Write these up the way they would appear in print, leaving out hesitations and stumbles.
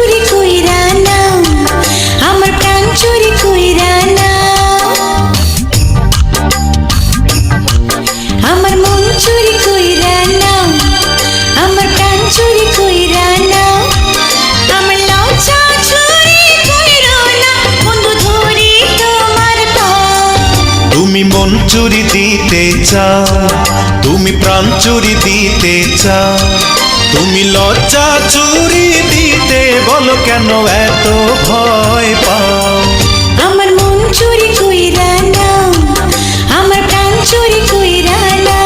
চুরি কইরা নাও, আমার প্রাণ চুরি কইরা নাও, আমার মন চুরি কইরা নাও, আমার প্রাণ চুরি কইরা নাও, আমার লজ্জা চুরি কইরো না, বন্ধু ধরি তোমার পাও। তুমি মন চুরি দিতে চাও, তুমি প্রাণ চুরি দিতে চাও, তুমি লজ্জা চুরি দিতে বলো কেন এত ভয় পাও। আমার মন চুরি কইরা নাও, আমার প্রাণ চুরি কইরা নাও।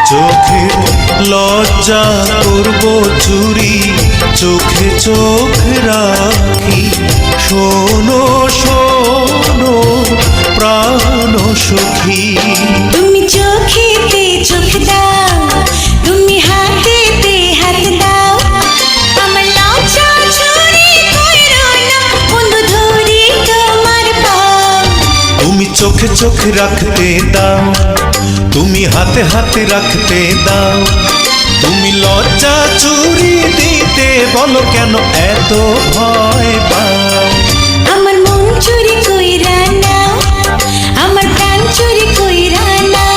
চোখের লজ্জা করব চুরি, চোখে চোখ রাখি, শোনো শোনো প্রাণ সখী। তুমি চোখেতে চোখ দাও, তুমি হাতেতে হাত দাও, আমার লজ্জা চুরি কইরো না, বন্ধু ধরি তোমার পাও। তুমি চোখে চোখ রাখতে দাও, তুমি হাতে হাতে রাখতে দাও, তুমি লজ্জা চুরি দিতে বলো কেন এত ভয় পাও। আমার মন চুরি কইরা নাও, আমার প্রাণ চুরি কইরা নাও।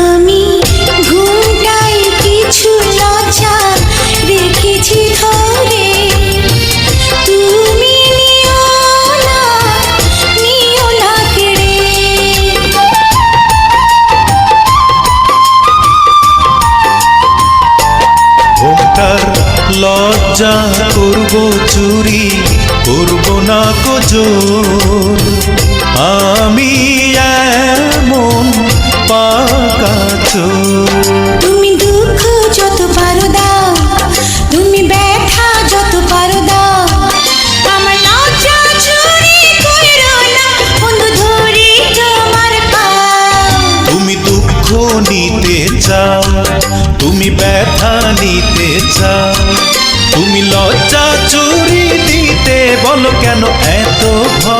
আমি ঘুমটাই কিছু লজ্জা রেখেছি ধরে, তুমি নিও না কেড়ে। ঘোমটার লজ্জা করব চুরি, করব না গোজর, আমি এমন পাকা চোর। তুমি দুঃখ যত পারো দাও, তুমি ব্যথা যত পারো দাও, আমার লজ্জা চুরি কইরো না, বন্ধু ধরি তোমার পাও। তুমি দুঃখ নিতে চাও, তুমি ব্যথা নিতে চাও, তুমি লজ্জা চুরি দিতে বলো কেন এত ভয়।